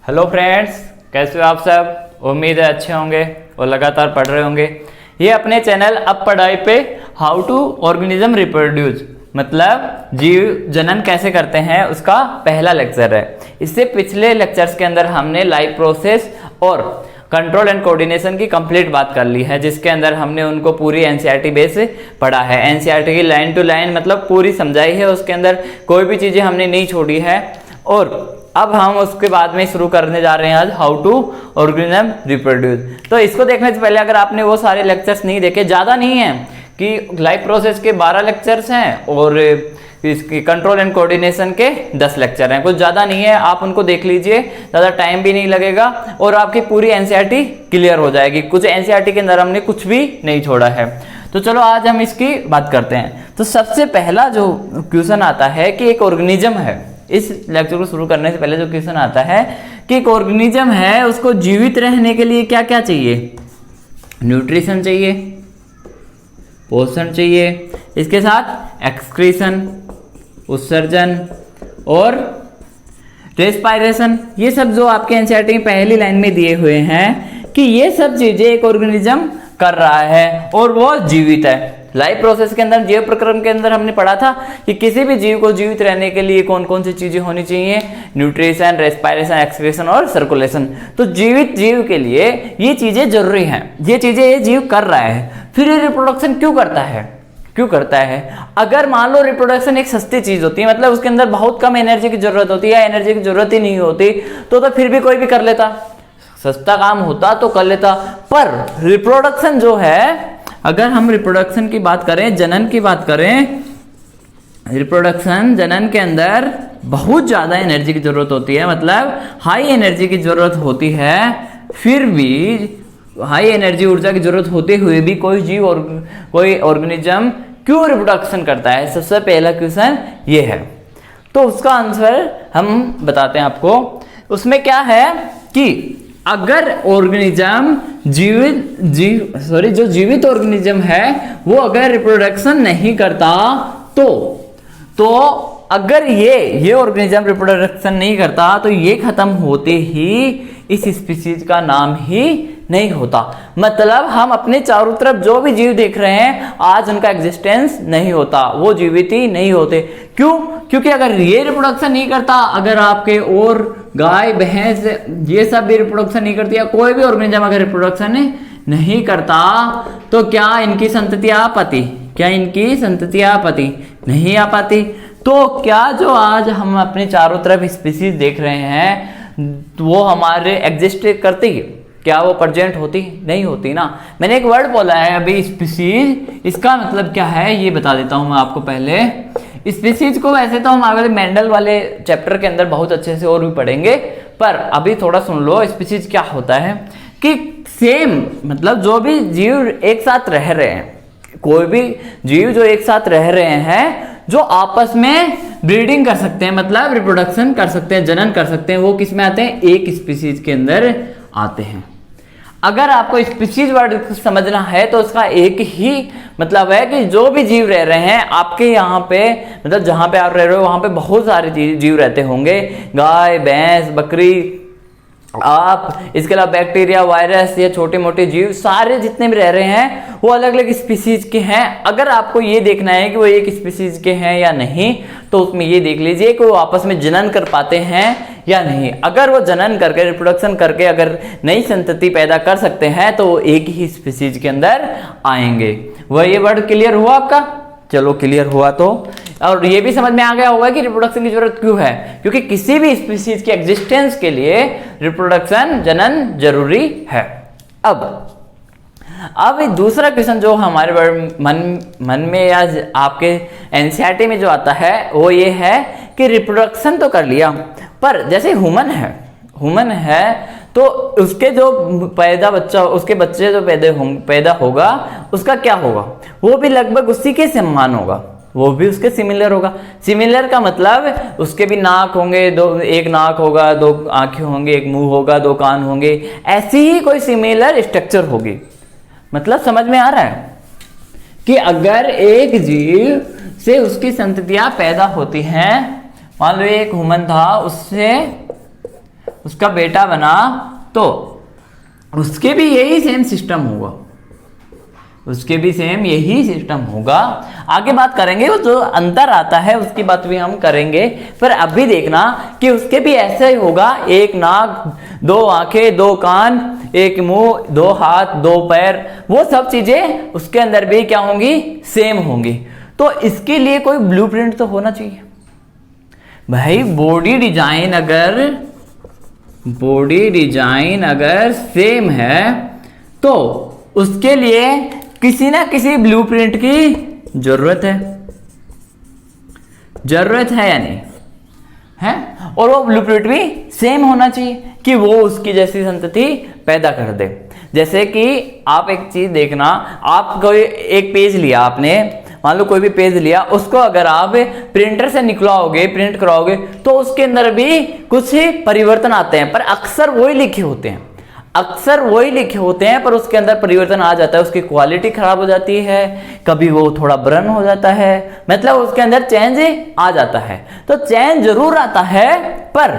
Hello friends, कैसे हो आप सब। उम्मीद है अच्छे होंगे और लगातार पढ़ रहे होंगे। ये अपने चैनल अब पढ़ाई पे हाउ टू ऑर्गेनिज्म रिप्रोड्यूस मतलब जीव जनन कैसे करते हैं उसका पहला लेक्चर है। इससे पिछले लेक्चर्स के अंदर हमने लाइफ प्रोसेस और कंट्रोल एंड कोऑर्डिनेशन की कंप्लीट बात कर ली है, जिसके अंदर हमने उनको पूरी एनसीईआरटी बेस पढ़ा है। एनसीईआरटी की लाइन टू लाइन मतलब पूरी समझाई है, उसके अंदर कोई भी चीजें हमने नहीं छोड़ी है। और अब हम उसके बाद में शुरू करने जा रहे हैं आज हाउ टू ऑर्गेनिज्म रिप्रोड्यूस। तो इसको देखने से पहले अगर आपने वो सारे लेक्चर्स नहीं देखे, ज़्यादा नहीं है कि लाइफ प्रोसेस के 12 लेक्चर्स हैं और इसकी कंट्रोल एंड कोऑर्डिनेशन के 10 लेक्चर हैं, कुछ ज़्यादा नहीं है। आप उनको देख लीजिए, ज़्यादा टाइम भी नहीं लगेगा और आपकी पूरी एनसीईआरटी क्लियर हो जाएगी। कुछ एनसीईआरटी के अंदर हमने कुछ भी नहीं छोड़ा है। तो चलो आज हम इसकी बात करते हैं। तो सबसे पहला जो क्वेश्चन आता है कि एक ऑर्गेनिज्म है, इस लेक्चर को शुरू करने से पहले जो क्वेश्चन आता है कि एक ऑर्गेनिज्म है उसको जीवित रहने के लिए क्या क्या चाहिए। न्यूट्रिशन चाहिए, पोषण चाहिए, इसके साथ एक्सक्रीशन उत्सर्जन और रेस्पायरेशन। ये सब जो आपके एनसीईआरटी में पहली लाइन में दिए हुए हैं कि ये सब चीजें एक ऑर्गेनिज्म कर रहा है और वो जीवित है। लाइफ प्रोसेस के अंदर जीव प्रक्रम के अंदर हमने पढ़ा था कि किसी भी जीव को जीवित रहने के लिए कौन कौन सी चीजें होनी चाहिए, न्यूट्रिशन, रेस्पायरेशन, एक्सक्रीशन और सर्कुलेशन। तो जीवित जीव के लिए ये चीजें जरूरी हैं, ये चीजें ये जीव कर रहा है। फिर ये रिप्रोडक्शन क्यों करता है, क्यों करता है। अगर मान लो रिप्रोडक्शन एक सस्ती चीज होती है, मतलब उसके अंदर बहुत कम एनर्जी की जरूरत होती है या एनर्जी की जरूरत ही नहीं होती, तो फिर भी कोई भी कर लेता, सस्ता काम होता तो कर लेता। पर रिप्रोडक्शन जो है, अगर हम रिप्रोडक्शन की बात करें, जनन की बात करें, रिप्रोडक्शन जनन के अंदर बहुत ज़्यादा एनर्जी की ज़रूरत होती है, मतलब हाई एनर्जी की ज़रूरत होती है। फिर भी हाई एनर्जी ऊर्जा की ज़रूरत होते हुए भी कोई जीव और कोई ऑर्गेनिज्म क्यों रिप्रोडक्शन करता है, सबसे पहला क्वेश्चन ये है। तो उसका आंसर हम बताते हैं आपको। उसमें क्या है कि अगर ऑर्गेनिज्म जो जीवित ऑर्गेनिज्म है वो अगर रिप्रोडक्शन नहीं करता तो अगर ये ऑर्गेनिज्म रिप्रोडक्शन नहीं करता तो ये खत्म होते ही इस स्पीशीज का नाम ही नहीं होता। मतलब हम अपने चारों तरफ जो भी जीव देख रहे हैं आज उनका एग्जिस्टेंस नहीं होता, वो जीवित ही नहीं होते। क्यों? क्योंकि अगर ये रिप्रोडक्शन नहीं करता, अगर आपके और गाय भैंस ये सब भी रिप्रोडक्शन नहीं करती, या कोई भी ऑर्गेनिज्म अगर रिप्रोडक्शन नहीं करता तो क्या इनकी संतति आ पाती, क्या इनकी संतति आ पाती, नहीं आ पाती। तो क्या जो आज हम अपने चारों तरफ स्पीशीज देख रहे हैं वो हमारे एग्जिस्ट करती है, क्या वो प्रेजेंट होती, नहीं होती ना। मैंने एक वर्ड बोला है अभी स्पीशीज, इसका मतलब क्या है ये बता देता हूं मैं आपको। पहले स्पीशीज को वैसे तो हम आगे मेंडल वाले चैप्टर के अंदर बहुत अच्छे से और भी पढ़ेंगे, पर अभी थोड़ा सुन लो। स्पीशीज क्या होता है कि सेम मतलब जो भी जीव एक साथ रह रहे हैं, कोई भी जीव जो एक साथ रह रहे हैं, जो आपस में ब्रीडिंग कर सकते हैं, मतलब रिप्रोडक्शन कर सकते हैं, जनन कर सकते हैं, वो किस में आते हैं, एक स्पीशीज के अंदर आते हैं। अगर आपको स्पीशीज वर्ड समझना है तो उसका एक ही मतलब है कि जो भी जीव रह रहे हैं आपके यहाँ पे, मतलब जहां पे आप रह रहे हो वहां पे बहुत सारे जीव रहते होंगे, गाय भैंस बकरी आप, इसके अलावा बैक्टीरिया वायरस या छोटे मोटे जीव सारे जितने भी रह रहे हैं वो अलग अलग स्पीशीज के हैं। अगर आपको ये देखना है कि वो एक स्पीशीज के हैं या नहीं, तो उसमें ये देख लीजिए कि वो आपस में जनन कर पाते हैं या नहीं। अगर वो जनन करके रिप्रोडक्शन करके अगर नई संतति पैदा कर सकते हैं तो वो एक ही स्पीशीज के अंदर आएंगे। वह ये वर्ड क्लियर हुआ आपका? चलो क्लियर हुआ तो, और ये भी समझ में आ गया होगा कि रिप्रोडक्शन की जरूरत क्यों है, क्योंकि किसी भी स्पीशीज के एग्जिस्टेंस के लिए रिप्रोडक्शन जनन जरूरी है। अब दूसरा क्वेश्चन जो हमारे मन में या आपके एनसीईआरटी में जो आता है वो ये है कि रिप्रोडक्शन तो कर लिया, पर जैसे ह्यूमन है तो उसके जो उसके बच्चे जो पैदा होगा उसका क्या होगा, वो भी लगभग उसी के समान होगा, वो भी उसके सिमिलर होगा। सिमिलर का मतलब उसके भी नाक होंगे, एक नाक होगा, 2 आंखें होंगे, एक मुंह होगा, 2 कान होंगे, ऐसी ही कोई सिमिलर स्ट्रक्चर होगी। मतलब समझ में आ रहा है कि अगर एक जीव से उसकी संततियां पैदा होती हैं, मान लो एक ह्यूमन था, उससे उसका बेटा बना तो उसके भी यही सेम सिस्टम होगा, उसके भी सेम यही सिस्टम होगा। आगे बात करेंगे वो जो अंतर आता है उसकी बात भी हम करेंगे, पर अभी देखना कि उसके भी ऐसे ही होगा, एक नाक, दो आंखें, दो कान, एक मुंह, दो हाथ, दो पैर, वो सब चीजें उसके अंदर भी क्या होंगी, सेम होंगी। तो इसके लिए कोई ब्लूप्रिंट तो होना चाहिए भाई। बॉडी डिजाइन अगर सेम है तो उसके लिए किसी ना किसी ब्लूप्रिंट की जरूरत है या नहीं है, और वो ब्लूप्रिंट भी सेम होना चाहिए कि वो उसकी जैसी संतति पैदा कर दे। जैसे कि आप एक चीज देखना, आप कोई एक पेज लिया, आपने मान लो कोई भी पेज लिया, उसको अगर आप प्रिंटर से निकलवाओगे, प्रिंट कराओगे, तो उसके अंदर भी कुछ परिवर्तन आते हैं, पर अक्सर वही लिखे होते हैं, पर उसके अंदर परिवर्तन आ जाता है, उसकी क्वालिटी खराब हो जाती है, कभी वो थोड़ा ब्रन हो जाता है, मतलब उसके अंदर चेंज आ जाता है। तो चेंज जरूर आता है पर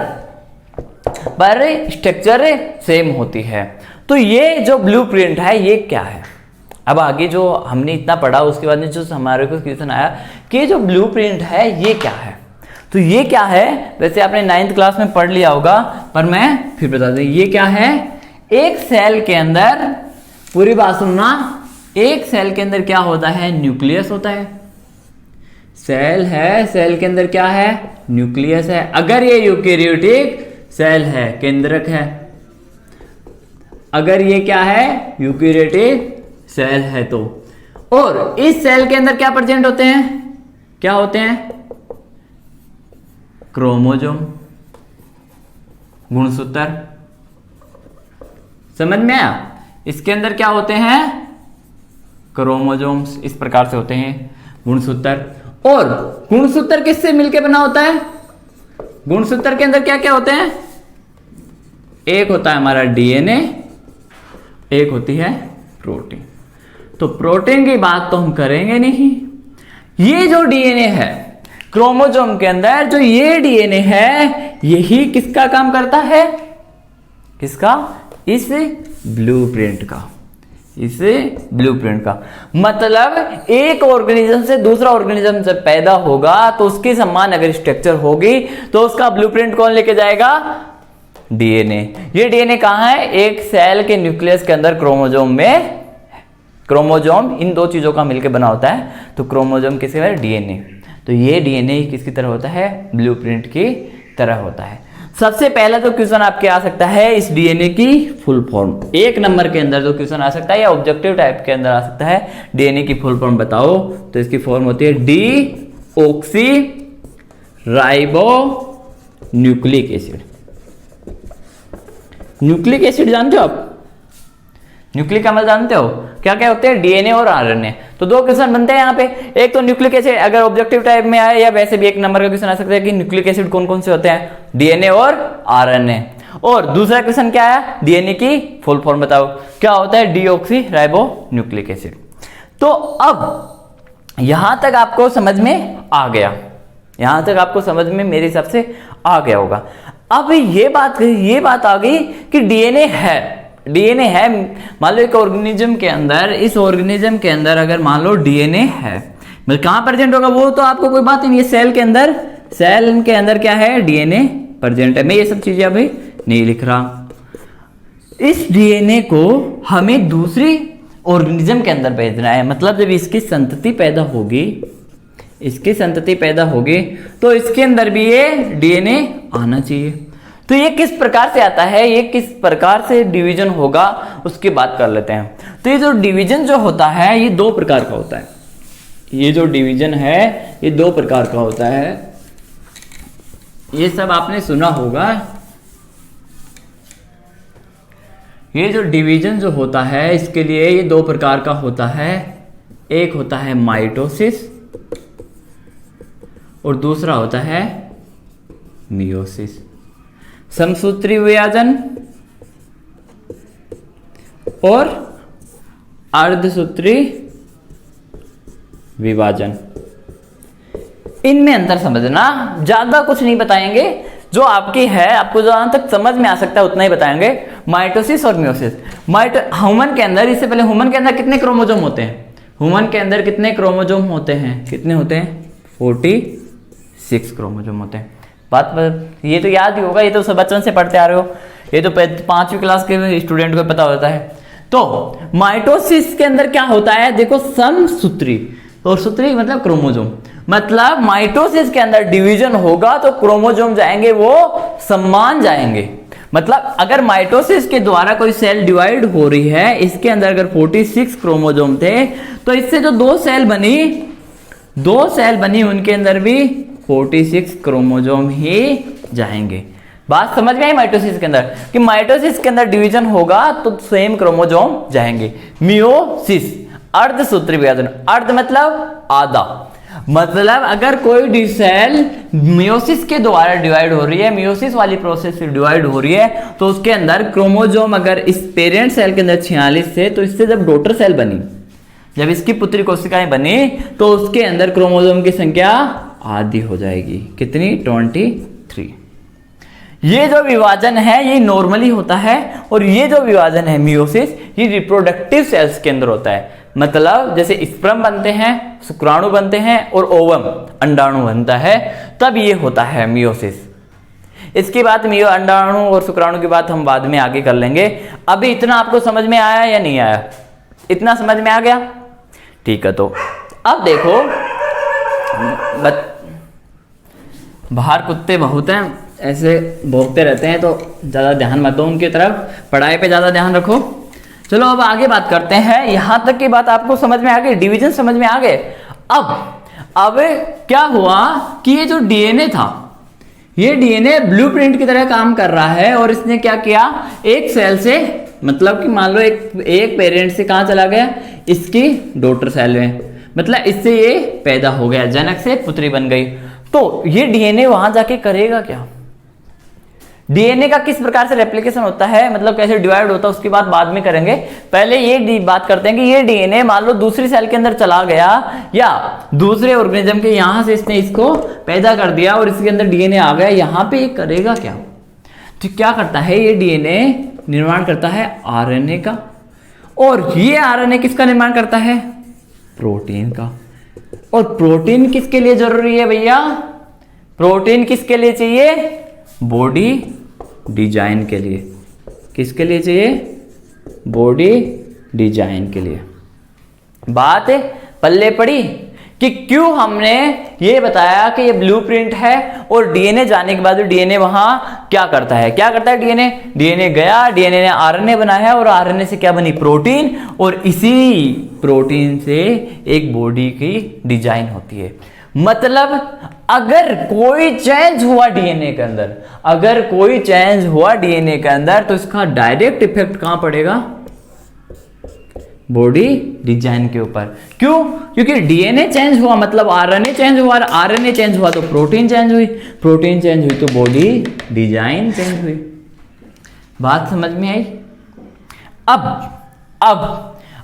स्ट्रक्चर सेम होती है। तो ये जो ब्लूप्रिंट है ये क्या है। अब आगे जो हमने इतना पढ़ा उसके बाद में जो हमारे को क्वेश्चन आया कि जो ब्लूप्रिंट है ये क्या है। तो ये क्या है, वैसे आपने 9th क्लास में पढ़ लिया होगा, पर मैं फिर बता दूं ये क्या है। एक सेल के अंदर, पूरी बात सुनना, एक सेल के अंदर क्या होता है, न्यूक्लियस होता है। सेल है, सेल के अंदर क्या है, न्यूक्लियस है। अगर ये यूकेरियोटिक सेल है, केंद्रक है, अगर ये क्या है, यूकेरियोटिक सेल है तो, और इस सेल के अंदर क्या प्रेजेंट होते हैं, क्या होते हैं, क्रोमोसोम, गुणसूत्र। समझ में आया। इसके अंदर क्या होते हैं, क्रोमोसोम्स, इस प्रकार से होते हैं गुणसूत्र। और गुणसूत्र किससे मिलकर बना होता है, गुणसूत्र के अंदर क्या क्या होते हैं, एक होता है हमारा डीएनए, एक होती है प्रोटीन। तो प्रोटीन की बात तो हम करेंगे नहीं। ये जो डीएनए है क्रोमोसोम के अंदर, जो ये डीएनए है, यही किसका काम करता है, किसका, इस ब्लूप्रिंट का, इस ब्लूप्रिंट का। मतलब एक ऑर्गेनिज्म से दूसरा ऑर्गेनिज्म से पैदा होगा तो उसकी समान अगर स्ट्रक्चर होगी तो उसका ब्लूप्रिंट कौन लेके जाएगा, डीएनए। ये डीएनए कहां है, एक सेल के न्यूक्लियस के अंदर क्रोमोसोम में। क्रोमोसोम इन दो चीजों का मिलकर बना होता है, तो क्रोमोसोम किसकी तरह, डीएनए। तो ये डीएनए किसकी तरह होता है, ब्लूप्रिंट की तरह होता है। सबसे पहला तो क्वेश्चन आपके आ सकता है इस डीएनए की फुल फॉर्म। 1 नंबर के अंदर जो क्वेश्चन आ सकता है या ऑब्जेक्टिव टाइप के अंदर आ सकता है, डीएनए की फुल फॉर्म बताओ। तो इसकी फॉर्म होती है deoxy ribo nucleic acid. Nucleic acid जानते हो आप, न्यूक्लिक अम्ल जानते हो, क्या क्या होते हैं, डीएनए और आरएनए। तो दो क्वेश्चन बनते हैं यहाँ पे, एक तो न्यूक्लिक एसिड अगर ऑब्जेक्टिव टाइप में आए, या वैसे भी 1 नंबर का क्वेश्चन आ सकता है कि न्यूक्लिक एसिड कौन कौन से होते हैं, डीएनए और आरएनए। और दूसरा क्वेश्चन क्या है, डीएनए की फुल फॉर्म बताओ, क्या होता है, डीऑक्सी राइबो न्यूक्लिक एसिड। तो अब यहां तक आपको समझ में आ गया, यहां तक आपको समझ में मेरे हिसाब से आ गया होगा। अब ये बात आ गई कि डीएनए है, मान लो एक ऑर्गेनिज्म के अंदर, इस ऑर्गेनिज्म के अंदर अगर मान लो डीएनए है, मतलब कहां प्रेजेंट होगा वो तो आपको कोई बात ही नहीं है। सेल के अंदर क्या है, डीएनए प्रेजेंट है। मैं ये सब चीजें अभी नहीं लिख रहा। इस डीएनए को हमें दूसरी ऑर्गेनिज्म के अंदर भेजना है, मतलब जब इसकी संतति पैदा होगी, तो इसके अंदर भी ये डीएनए आना चाहिए। तो ये किस प्रकार से आता है, ये किस प्रकार से डिवीजन होगा, उसकी बात कर लेते हैं। तो ये जो डिवीजन जो होता है ये 2 प्रकार का होता है। ये जो डिवीजन है ये 2 प्रकार का होता है, ये सब आपने सुना होगा। ये जो डिवीजन जो होता है इसके लिए ये 2 प्रकार का होता है। एक होता है माइटोसिस और दूसरा होता है मियोसिस। समसूत्री विभाजन और अर्धसूत्री विभाजन, इनमें अंतर समझना, ज्यादा कुछ नहीं बताएंगे, जो आपकी है, आपको जहां तक समझ में आ सकता है उतना ही बताएंगे, माइटोसिस और मियोसिस। ह्यूमन के अंदर, इससे पहले ह्यूमन के अंदर कितने क्रोमोजोम होते हैं? ह्यूमन के अंदर कितने क्रोमोजोम होते हैं? कितने होते हैं? 46 क्रोमोजोम होते हैं। बात ये तो याद ही होगा, ये तो सब बचपन से पढ़ते आ रहे हो, ये तो 5वीं क्लास के स्टूडेंट को पता होता है। तो माइटोसिस के अंदर क्या होता है? देखो, समसूत्री, और सूत्री मतलब क्रोमोजोम, मतलब माइटोसिस के अंदर डिवीजन होगा तो क्रोमोजोम जाएंगे वो समान जाएंगे। मतलब अगर माइटोसिस के द्वारा कोई सेल डिवाइड हो रही है, इसके अंदर अगर 46 क्रोमोजोम थे, तो इससे जो दो सेल बनी उनके अंदर भी 46 क्रोमोजोम ही जाएंगे। बात समझ में आई माइटोसिस के अंदर, कि माइटोसिस के अंदर डिवीजन होगा तो सेम क्रोमोजोम जाएंगे। मियोसिस, अर्धसूत्री विभाजन, अर्ध मतलब आधा, मतलब अगर कोई सेल मियोसिस के द्वारा डिवाइड हो रही है, मियोसिस वाली प्रोसेस से डिवाइड हो रही है, तो उसके अंदर क्रोमोजोम अगर इस पेरेंट सेल के अंदर 46 से, तो इससे जब डॉटर सेल बनी, जब इसकी पुत्री कोशिकाएं बनी, तो उसके अंदर क्रोमोजोम की संख्या आधी हो जाएगी। कितनी? 23। ये जो विभाजन है ये नॉर्मली होता है, और ये जो विभाजन है मियोसिस, ये रिप्रोडक्टिव सेल्स के अंदर होता है। मतलब जैसे स्पर्म बनते हैं, शुक्राणु बनते हैं, और ओवम अंडाणु बनता है, तब ये होता है मियोसिस। इसकी बात अंडाणु और शुक्राणु की बात हम बाद में आगे कर लेंगे। अभी इतना आपको समझ में आया या नहीं आया? इतना समझ में आ गया? ठीक है। तो अब देखो, बाहर कुत्ते बहुत हैं, ऐसे भौंकते रहते हैं, तो ज़्यादा ध्यान मत दो उनकी तरफ, पढ़ाई पे ज़्यादा ध्यान रखो। चलो अब आगे बात करते हैं। यहां तक की बात आपको समझ में आ गई, डिवीजन समझ में आ गए। अब क्या हुआ कि ये जो डीएनए था, ये डीएनए ब्लूप्रिंट की तरह काम कर रहा है, और इसने क्या किया, एक सेल से, मतलब कि मान लो एक पेरेंट से कहां चला गया, इसकी डॉटर सेल में, मतलब इससे ये पैदा हो गया, जनक से पुत्री बन गई। तो ये डीएनए वहां जाके करेगा क्या? डीएनए का किस प्रकार से रेप्लिकेशन होता है, मतलब कैसे डिवाइड होता है, उसकी बात बाद में करेंगे। पहले ये बात करते हैं कि ये डीएनए मान लो दूसरी सेल के अंदर चला गया, या दूसरे ऑर्गेनिज्म के यहां से इसने इसको पैदा कर दिया और इसके अंदर डीएनए आ गया, यहां पे ये करेगा क्या? तो क्या करता है, ये डीएनए निर्माण करता है आरएनए का, और ये आरएनए किसका निर्माण करता है? प्रोटीन का। और प्रोटीन किसके लिए जरूरी है भैया? प्रोटीन किसके लिए चाहिए? बॉडी डिजाइन के लिए। किसके लिए चाहिए? बॉडी डिजाइन के लिए। बात पल्ले पड़ी कि क्यों हमने ये बताया कि ये ब्लूप्रिंट है, और डीएनए जाने के बाद डीएनए वहां क्या करता है? डीएनए गया, डीएनए ने आरएनए बनाया, और आरएनए से क्या बनी? प्रोटीन, और इसी प्रोटीन से एक बॉडी की डिजाइन होती है। मतलब अगर कोई चेंज हुआ डीएनए के अंदर, तो इसका डायरेक्ट इफेक्ट कहां पड़ेगा? बॉडी डिजाइन के ऊपर। क्यों? क्योंकि डीएनए चेंज हुआ मतलब आरएनए चेंज हुआ, आरएनए चेंज हुआ तो प्रोटीन चेंज हुई, प्रोटीन चेंज हुई तो बॉडी डिजाइन चेंज हुई। बात समझ में आई?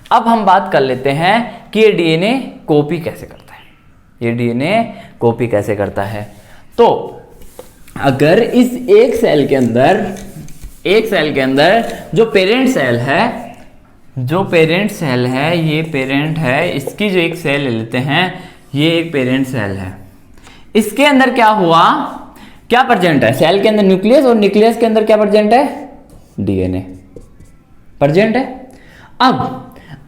अब हम बात कर लेते हैं कि ये डीएनए कॉपी कैसे करता है। तो अगर इस एक सेल के अंदर जो पेरेंट सेल है, ये पेरेंट है, इसकी जो एक सेल ले लेते हैं, ये एक पेरेंट सेल है। इसके अंदर क्या हुआ, क्या प्रेजेंट है? सेल के अंदर न्यूक्लियस, और न्यूक्लियस के अंदर क्या प्रेजेंट है? डीएनए प्रेजेंट है।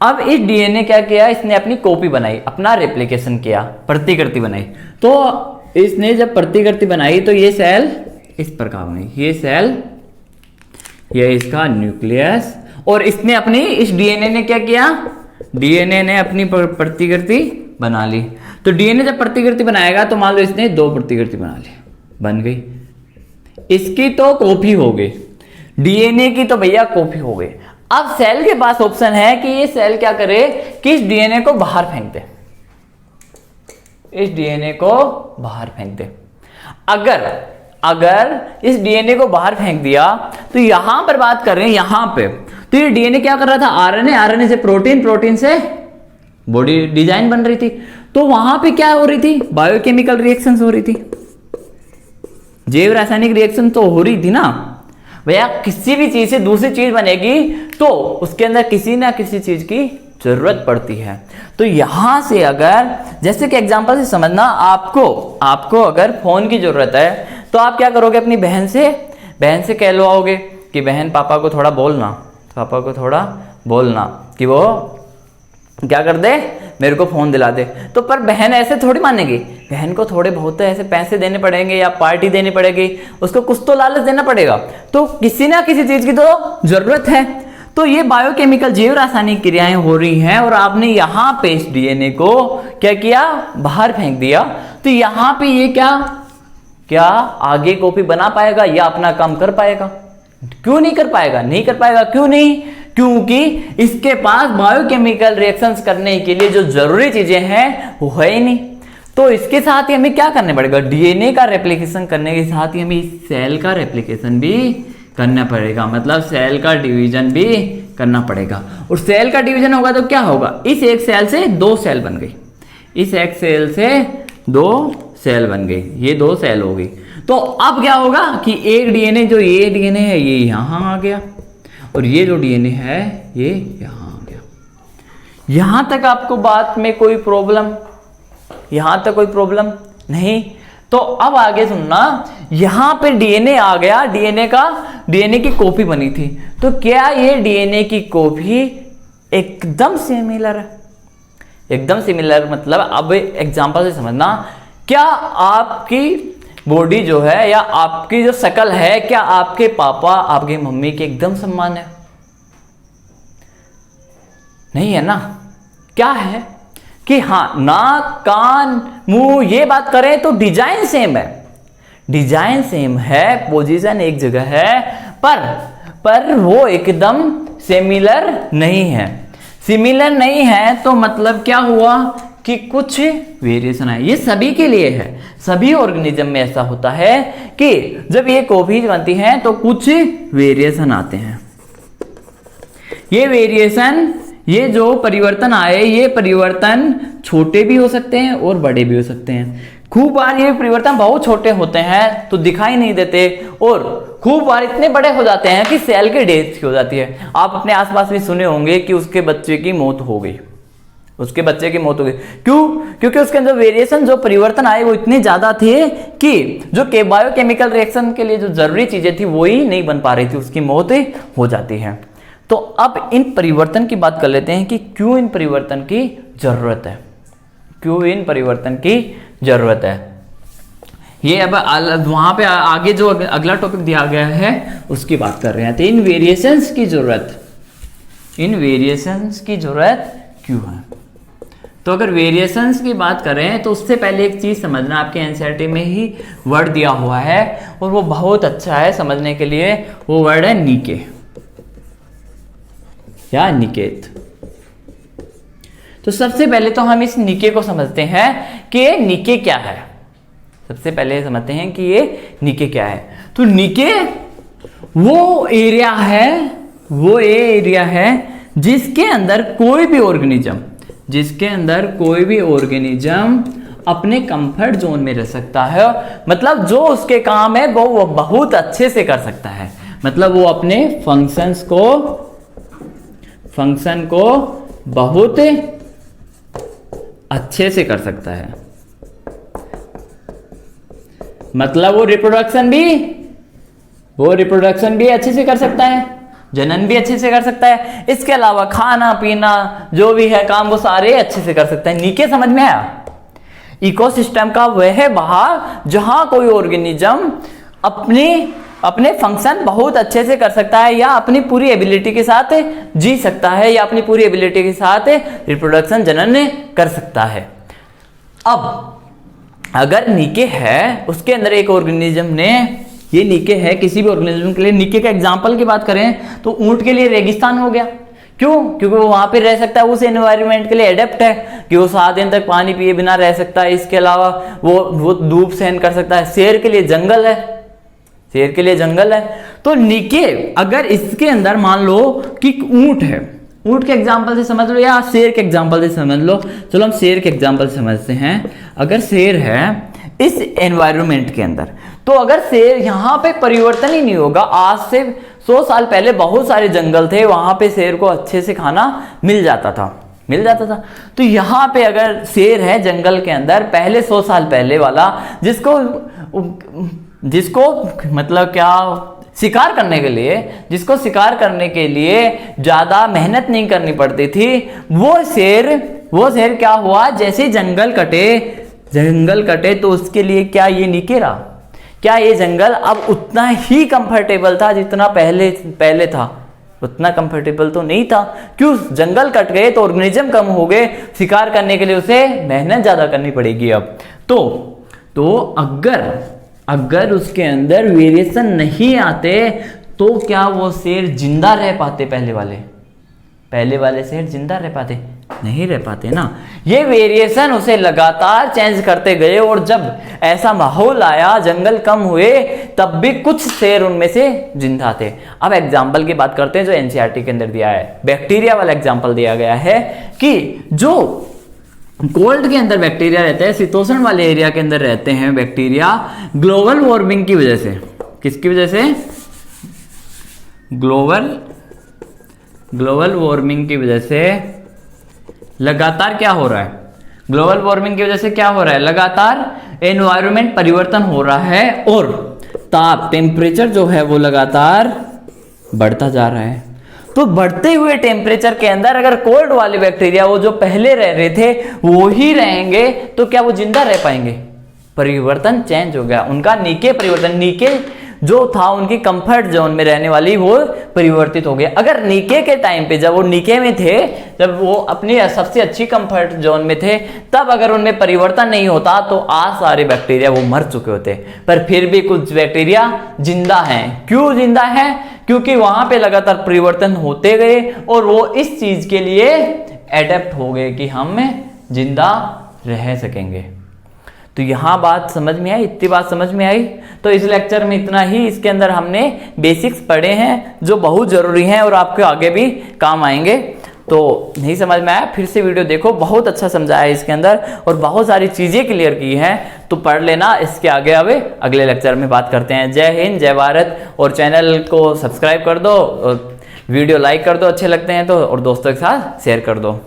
अब इस डीएनए क्या किया, इसने अपनी कॉपी बनाई, अपना रेप्लिकेशन किया, प्रतिकृति बनाई। तो इसने जब प्रतिकृति बनाई तो ये सेल इस प्रकार बनी, ये इसका न्यूक्लियस, और इसने अपनी, इस डीएनए ने क्या किया, डीएनए ने अपनी प्रतिकृति बना ली। तो डीएनए जब प्रतिकृति बनाएगा तो मान लो इसने 2 प्रतिकृति बना ली, बन गई। इसकी तो कॉपी हो गई, डीएनए की तो भैया कॉपी हो गई। अब सेल के पास ऑप्शन है कि ये सेल क्या करे कि इस डीएनए को बाहर फेंक दे, अगर इस डीएनए को बाहर फेंक दिया, तो यहां पर बात कर रहे हैं, यहां पे तो ये डीएनए क्या कर रहा था? आरएनए से प्रोटीन से बॉडी डिजाइन बन रही थी। तो वहां पे क्या हो रही थी? बायोकेमिकल रिएक्शंस हो रही थी। जैव रासायनिक रिएक्शन तो हो रही थी ना भैया, किसी भी चीज से दूसरी चीज बनेगी तो उसके अंदर किसी ना किसी चीज की जरूरत पड़ती है। तो यहां से अगर जैसे कि एग्जांपल से समझना, आपको अगर फोन की जरूरत है तो आप क्या करोगे, अपनी बहन से कहलवाओगे कि बहन पापा को थोड़ा बोलना कि वो क्या कर दे, मेरे को फोन दिला दे। तो पर बहन ऐसे थोड़ी मानेगी, बहन को थोड़े बहुत ऐसे पैसे देने पड़ेंगे या पार्टी देनी पड़ेगी, उसको कुछ तो लालच देना पड़ेगा। तो किसी ना किसी चीज की तो जरूरत है। तो ये बायोकेमिकल जैव रासायनिक क्रियाएं हो रही हैं और आपने यहाँ पे इस डीएनए को क्या किया, बाहर फेंक दिया। तो यहाँ पे ये क्या आगे कॉपी बना पाएगा या अपना काम कर पाएगा? क्यों नहीं कर पाएगा? नहीं कर पाएगा। क्यों नहीं? क्योंकि इसके पास बायोकेमिकल रिएक्शंस करने के लिए जो जरूरी चीजें हैं वो है ही नहीं। तो इसके साथ ही हमें क्या करने पड़ेगा, डीएनए का रेप्लिकेशन करने के साथ ही हमें सेल का रेप्लिकेशन भी करना पड़ेगा, मतलब सेल का डिवीजन भी करना पड़ेगा। और सेल का डिवीजन होगा तो क्या होगा, इस एक सेल से 2 सेल बन गई, इस एक सेल से 2 सेल बन गई, ये 2 सेल हो गई। तो अब क्या होगा कि एक डीएनए, जो ये डीएनए है ये यहां आ गया और ये जो डीएनए है ये यहां आ गया। यहां तक आपको बात में कोई प्रॉब्लम, यहां तक कोई प्रॉब्लम नहीं। तो अब आगे सुनना, यहां पे डीएनए आ गया, डीएनए की कॉपी बनी थी। तो क्या ये डीएनए की कॉपी एकदम सिमिलर है? एकदम सिमिलर मतलब अब एग्जांपल से समझना, क्या आपकी बॉडी जो है या आपकी जो शक्ल है, क्या आपके पापा आपकी मम्मी के एकदम समान है? नहीं है ना। क्या है कि हाँ, नाक, कान, मुंह ये बात करें तो डिजाइन सेम है, डिजाइन सेम है, पोजीशन एक जगह है, पर वो एकदम सिमिलर नहीं है। सिमिलर नहीं है तो मतलब क्या हुआ कि कुछ वेरिएशन है। ये सभी के लिए है, सभी ऑर्गेनिज्म में ऐसा होता है कि जब ये कॉपीज बनती हैं तो कुछ वेरिएशन आते हैं। ये वेरिएशन, ये जो परिवर्तन आए, ये परिवर्तन छोटे भी हो सकते हैं और बड़े भी हो सकते हैं। खूब बार ये परिवर्तन बहुत छोटे होते हैं तो दिखाई नहीं देते और खूब बार इतने बड़े हो जाते हैं कि सेल की डेथ हो जाती है। आप अपने आसपास भी सुने होंगे कि उसके बच्चे की मौत हो गई, उसके बच्चे की मौत हो गई। क्यों? क्योंकि उसके अंदर वेरिएशन, जो परिवर्तन आए वो इतने ज्यादा थे कि जो बायोकेमिकल रिएक्शन के लिए जो जरूरी चीजें थी वो ही नहीं बन पा रही थी, उसकी मौत हो जाती है। तो अब इन परिवर्तन की बात कर लेते हैं कि क्यों इन परिवर्तन की जरूरत है, क्यों इन परिवर्तन की जरूरत है। ये अब वहां पे आगे जो अगला टॉपिक दिया गया है उसकी बात कर रहे हैं। तो इन वेरिएशंस की जरूरत, इन वेरिएशंस की जरूरत क्यों है? तो अगर वेरिएशंस की बात करें तो उससे पहले एक चीज समझना, आपके एनसीईआरटी में ही वर्ड दिया हुआ है और वो बहुत अच्छा है समझने के लिए। वो वर्ड है निके या निकेत। तो सबसे पहले तो हम इस निके को समझते हैं कि ये निके क्या है। सबसे पहले समझते हैं कि ये निके क्या है। तो निके वो एरिया है, वो एरिया है जिसके अंदर कोई भी ऑर्गेनिज्म, जिसके अंदर कोई भी ऑर्गेनिज्म अपने कंफर्ट जोन में रह सकता है। मतलब जो उसके काम है वो बहुत अच्छे से कर सकता है, मतलब वो अपने फंक्शन को बहुत अच्छे से कर सकता है। मतलब वो रिप्रोडक्शन भी अच्छे से कर सकता है, जनन भी अच्छे से कर सकता है, इसके अलावा खाना पीना जो भी है काम वो सारे अच्छे से कर सकता है। नीचे समझ में आया? इकोसिस्टम का वह भाग जहां कोई ऑर्गेनिज्म अपने फंक्शन बहुत अच्छे से कर सकता है या अपनी पूरी एबिलिटी के साथ जी सकता है या अपनी पूरी एबिलिटी के साथ रिप्रोडक्शन जनन कर सकता है। अब अगर निके है, उसके अंदर एक ऑर्गेनिज्म ने, ये निके है किसी भी ऑर्गेनिज्म के लिए, निके का एग्जांपल की बात करें तो ऊंट के लिए रेगिस्तान हो गया। क्यों? क्योंकि वो वहां पे रह सकता है, उस एनवायरनमेंट के लिए एडेप्ट है कि वो 7 दिन तक पानी पिए बिना रह सकता है। इसके अलावा वो धूप सहन कर सकता है। शेर के लिए जंगल है, शेर के लिए जंगल है। तो निके अगर इसके अंदर मान लो कि ऊंट है, ऊंट के एग्जांपल से समझ लो या शेर के एग्जांपल से समझ लो। चलो हम शेर के एग्जांपल से समझते हैं। अगर शेर है इस एनवायरनमेंट के अंदर तो अगर शेर यहाँ पे परिवर्तन ही नहीं होगा, आज से 100 साल पहले बहुत सारे जंगल थे, वहां पे शेर को अच्छे से खाना मिल जाता था। तो यहाँ पे अगर शेर है जंगल के अंदर पहले 100 साल पहले वाला, जिसको मतलब क्या शिकार करने के लिए, जिसको शिकार करने के लिए ज्यादा मेहनत नहीं करनी पड़ती थी, वो शेर क्या हुआ, जैसे जंगल कटे तो उसके लिए क्या ये नीचे रहा? क्या ये जंगल अब उतना ही कंफर्टेबल था जितना पहले था? उतना कंफर्टेबल तो नहीं था। क्यों? जंगल कट गए तो ऑर्गेनिज्म कम हो गए, शिकार करने के लिए उसे मेहनत ज्यादा करनी पड़ेगी अब। तो अगर उसके अंदर वेरिएशन नहीं आते तो क्या वो शेर जिंदा रह पाते? पहले वाले शेर जिंदा रह पाते? नहीं रह पाते ना। ये वेरिएशन उसे लगातार चेंज करते गए, और जब ऐसा माहौल आया, जंगल कम हुए, तब भी कुछ शेर उनमें से जिंदा थे। अब एग्जाम्पल की बात करते हैं जो एनसीईआरटी के अंदर दिया है। बैक्टीरिया वाला एग्जाम्पल दिया गया है कि जो कोल्ड के अंदर बैक्टीरिया रहते हैं, शीतोष्ण वाले एरिया के अंदर रहते हैं बैक्टीरिया, ग्लोबल वार्मिंग की वजह से, किसकी वजह से? ग्लोबल वार्मिंग की वजह से लगातार क्या हो रहा है? ग्लोबल वार्मिंग की वजह से क्या हो रहा है? लगातार एनवायरनमेंट परिवर्तन हो रहा है, और टेम्परेचर जो है वो लगातार बढ़ता जा रहा है। तो बढ़ते हुए टेम्परेचर के अंदर अगर कोल्ड वाले बैक्टीरिया, वो जो पहले रह रहे थे वो ही रहेंगे, तो क्या वो जिंदा रह पाएंगे? परिवर्तन चेंज हो गया उनका, नीचे जो था उनकी कंफर्ट जोन में रहने वाली, वो परिवर्तित हो गया। अगर नीचे के टाइम पे, जब वो नीचे में थे, जब वो अपनी सबसे अच्छी कंफर्ट जोन में थे, तब अगर उनमें परिवर्तन नहीं होता तो आज सारे बैक्टीरिया वो मर चुके होते। पर फिर भी कुछ बैक्टीरिया जिंदा हैं। क्यों जिंदा हैं? क्योंकि वहां पे लगातार परिवर्तन होते गए और वो इस चीज के लिए एडेप्ट हो गए कि हम जिंदा रह सकेंगे। तो यहाँ बात समझ में आई, इतनी बात समझ में आई। तो इस लेक्चर में इतना ही। इसके अंदर हमने बेसिक्स पढ़े हैं जो बहुत जरूरी हैं और आपके आगे भी काम आएंगे। तो नहीं समझ में आया, फिर से वीडियो देखो, बहुत अच्छा समझाया है इसके अंदर और बहुत सारी चीजें क्लियर की हैं, तो पढ़ लेना। इसके आगे अगले लेक्चर में बात करते हैं। जय हिंद, जय भारत। और चैनल को सब्सक्राइब कर दो और वीडियो लाइक कर दो अच्छे लगते हैं तो, और दोस्तों के साथ शेयर कर दो।